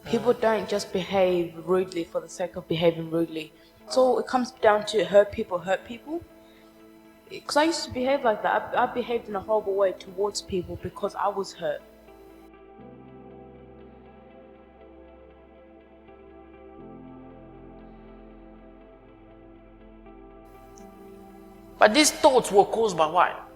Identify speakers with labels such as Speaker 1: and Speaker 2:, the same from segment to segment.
Speaker 1: People don't just behave rudely for the sake of behaving rudely. So it comes down to hurt people. Because I used to behave like that. I behaved in a horrible way towards people because I was hurt.
Speaker 2: But these thoughts were caused by what?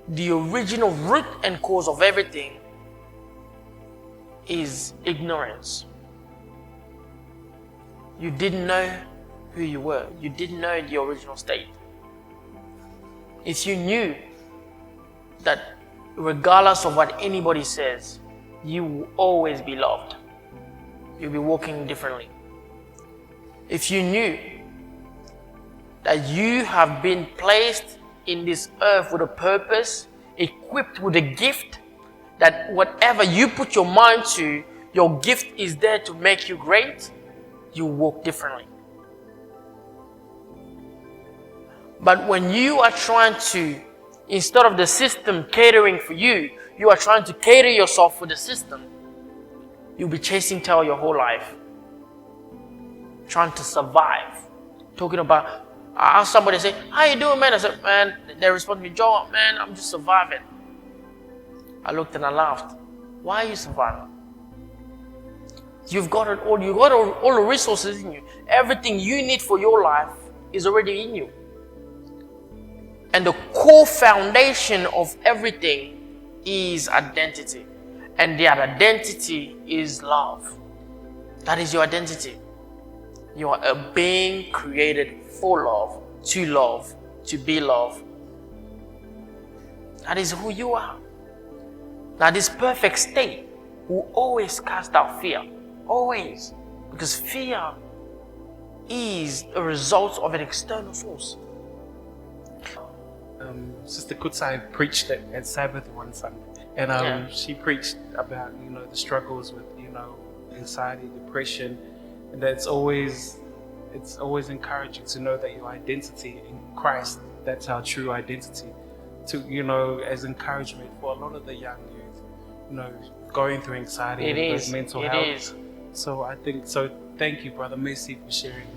Speaker 2: The original root and cause of everything is ignorance. You didn't know who you were. You didn't know the original state. If you knew that regardless of what anybody says, you will always be loved, you'll be walking differently. If you knew that you have been placed in this earth with a purpose, equipped with a gift, that whatever you put your mind to, your gift is there to make you great, you walk differently. But when you are trying to, instead of the system catering for you, you are trying to cater yourself for the system, you'll be chasing tail your whole life, trying to survive. Talking about, I asked somebody, say, how you doing, man? I said, man, they respond to me, Joe, man, I'm just surviving. I looked and I laughed. Why are you surviving? You've got it all. You got all the resources in you. Everything you need for your life is already in you. And the core foundation of everything is identity. And that identity is love. That is your identity. You are a being created for love, to be love. That is who you are. Now, this perfect state will always cast out fear. Always. Because fear is a result of an external source.
Speaker 3: Sister Kutsai preached at Sabbath one Sunday. And she preached about, the struggles with, anxiety, depression. And it's always encouraging to know that your identity in Christ, that's our true identity. To, as encouragement for a lot of the young youth, going through anxiety and mental health. So thank you, Brother Messi, for sharing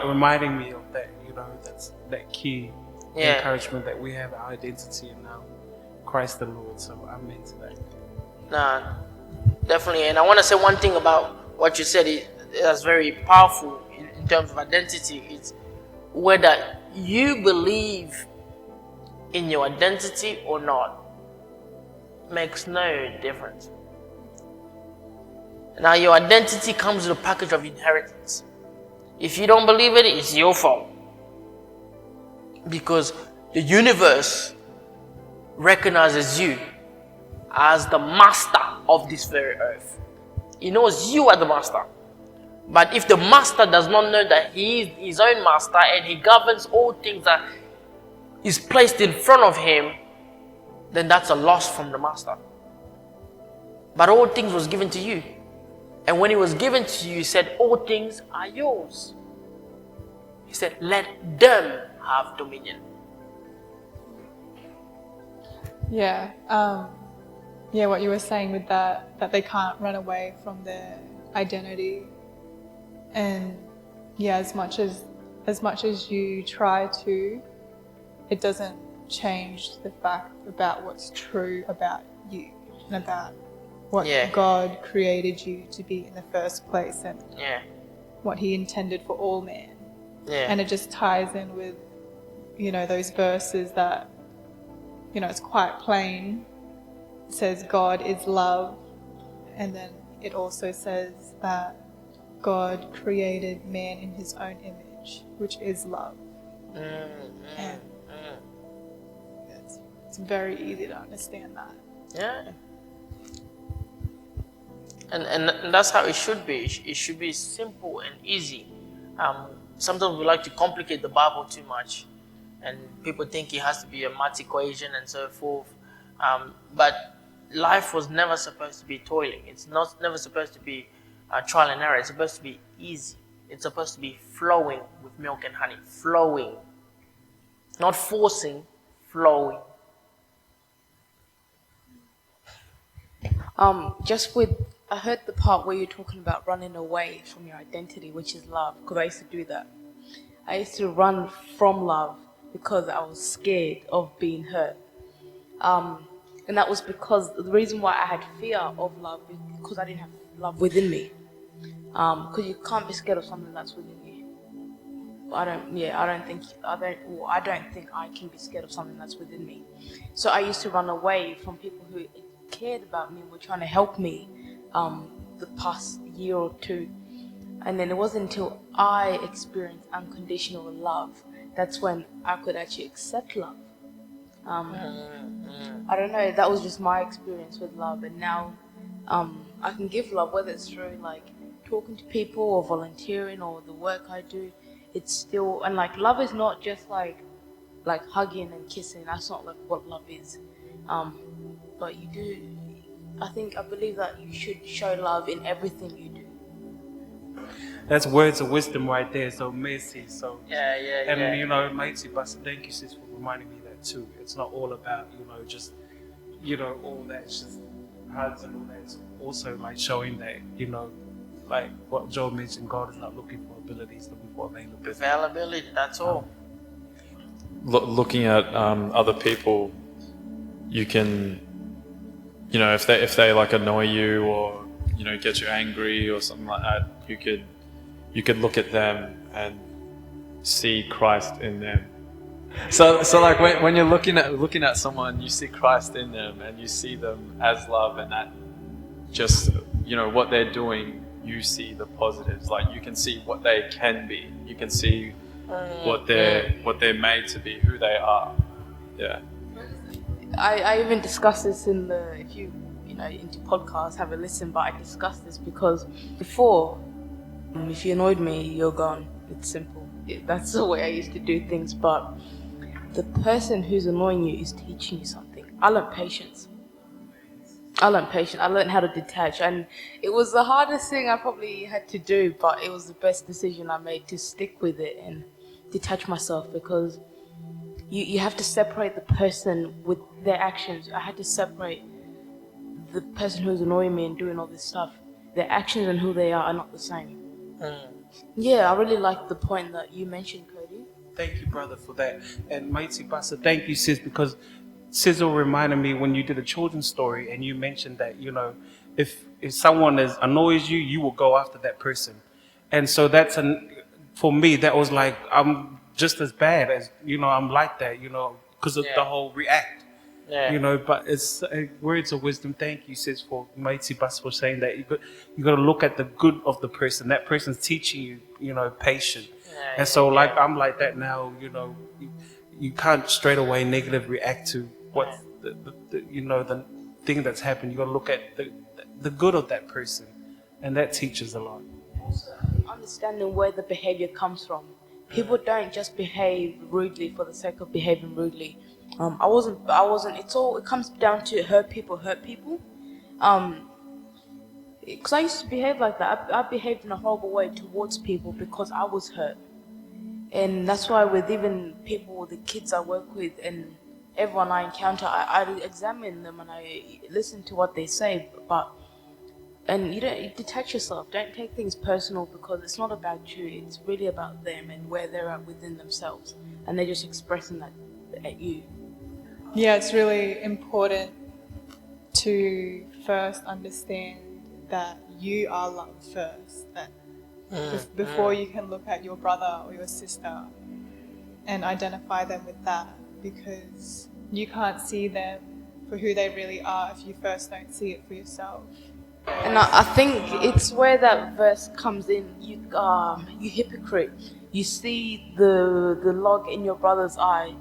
Speaker 3: reminding me of that, that's that key encouragement that we have our identity in now Christ the Lord. So I'm into that.
Speaker 2: Nah, definitely. And I want to say one thing about what you said that's very powerful in terms of identity. It's whether you believe in your identity or not makes no difference. Now, your identity comes with a package of inheritance. If you don't believe it, it's your fault. Because the universe recognizes you as the master of this very earth. He knows you are the master. But if the master does not know that he is his own master and he governs all things that is placed in front of him, then that's a loss from the master. But all things was given to you. And when it was given to you, he said, all things are yours. He said, let them have dominion.
Speaker 4: Yeah. What you were saying with that they can't run away from their identity. And as much as you try to, it doesn't change the fact about what's true about you and about what God created you to be in the first place and what he intended for all men. And it just ties in with, those verses that, it's quite plain. It says God is love, and then it also says that God created man in his own image, which is love. And it's very easy to understand that.
Speaker 2: Yeah. And that's how it should be. It should be simple and easy. Sometimes we like to complicate the Bible too much, and people think it has to be a math equation and so forth. But life was never supposed to be toiling. It's never supposed to be trial and error. It's supposed to be easy. It's supposed to be flowing with milk and honey. Flowing. Not forcing, flowing.
Speaker 1: Just with I heard the part where you're talking about running away from your identity, which is love, because I used to do that. I used to run from love because I was scared of being hurt. And that was because the reason why I had fear of love is because I didn't have love within me. Because you can't be scared of something that's within you. I don't think I can be scared of something that's within me. So I used to run away from people who cared about me and were trying to help me the past year or two. And then it wasn't until I experienced unconditional love that's when I could actually accept love. I don't know, that was just my experience with love, and now I can give love, whether it's through like talking to people or volunteering or the work I do. It's still, and like love is not just like hugging and kissing. That's not like what love is. But you do, I believe that you should show love in everything you do.
Speaker 3: That's words of wisdom right there. So mercy. So
Speaker 2: Yeah.
Speaker 3: and you know, matey, but thank you, sis, for reminding me that too. It's not all about just all that. It's just hugs and all that. It's also like showing that like what Joel mentioned. God is not looking for abilities, looking for availability.
Speaker 2: Availability. That's all.
Speaker 5: Looking at other people, you can, if they like annoy you or get you angry or something like that, you could look at them and see Christ in them. So like when you're looking at someone, you see Christ in them and you see them as love, and that just what they're doing, you see the positives. Like you can see what they can be. You can see what they're made to be, who they are. Yeah.
Speaker 1: I even discussed this in the, if you into podcasts, have a listen, but I discussed this because before, if you annoyed me, you're gone. It's simple. That's the way I used to do things, but the person who's annoying you is teaching you something. I learned patience. I learned how to detach, and it was the hardest thing I probably had to do, but it was the best decision I made, to stick with it and detach myself, because you have to separate the person with their actions. I had to separate the person who's annoying me and doing all this stuff. Their actions and who they are not the same. Yeah, I really like the point that you mentioned, Cody.
Speaker 3: Thank you, brother, for that. And matey, Pastor, thank you, sis, because Sizzle reminded me when you did a children's story and you mentioned that, if someone annoys you, you will go after that person. And so for me, that was like, I'm just as bad as, I'm like that, because of the whole react.
Speaker 2: Yeah.
Speaker 3: But it's words of wisdom. Thank you, sis, for matey Bus for saying that. You got to look at the good of the person. That person's teaching you, patience. And so, like, I'm like that now. You can't straight away negative react to what the thing that's happened. You got to look at the good of that person, and that teaches a lot.
Speaker 1: Understanding where the behavior comes from. People don't just behave rudely for the sake of behaving rudely. I wasn't. It comes down to hurt people. Because I used to behave like that. I behaved in a horrible way towards people because I was hurt. And that's why with even people, the kids I work with and everyone I encounter, I examine them and I listen to what they say. And you detach yourself. Don't take things personal, because it's not about you. It's really about them and where they're at within themselves. And they're just expressing that at you.
Speaker 4: Yeah, it's really important to first understand that you are loved first. That before you can look at your brother or your sister and identify them with that, because you can't see them for who they really are if you first don't see it for yourself.
Speaker 1: And I think it's where that verse comes in. You hypocrite. You see the log in your brother's eye,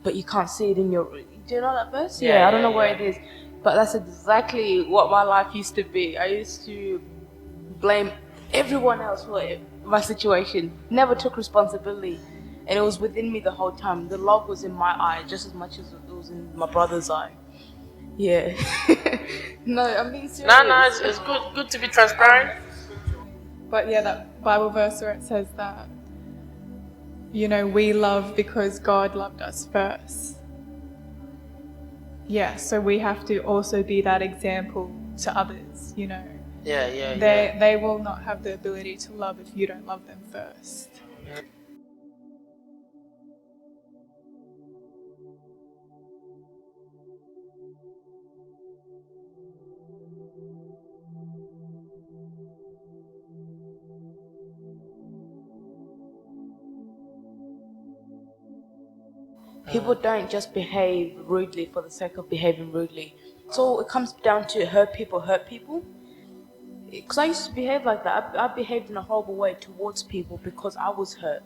Speaker 1: but you can't see it in your. Do you know that verse? Yeah, I don't know where it is, but that's exactly what my life used to be. I used to blame everyone else for my situation. Never took responsibility, and it was within me the whole time. The log was in my eye just as much as it was in my brother's eye. Yeah. No, I'm being serious.
Speaker 2: No, it's good to be transparent.
Speaker 4: But yeah, that Bible verse where it says that, we love because God loved us first. Yeah, so we have to also be that example to others, They will not have the ability to love if you don't love them first.
Speaker 2: Yeah.
Speaker 1: People don't just behave rudely for the sake of behaving rudely. So it comes down to hurt people hurt people. Because I used to behave like that. I behaved in a horrible way towards people because I was hurt.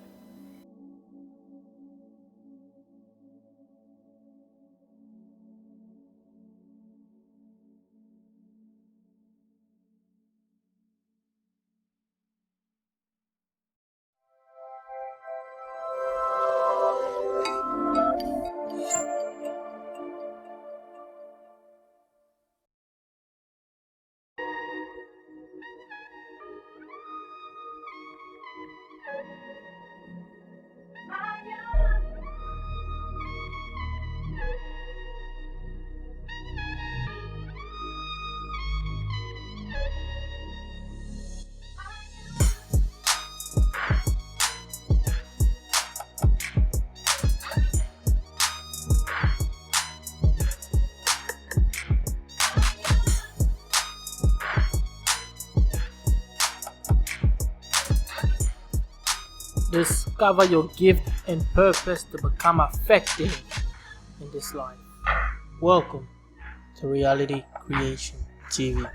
Speaker 2: Discover your gift and purpose to become effective in this life. Welcome to Reality Creation TV.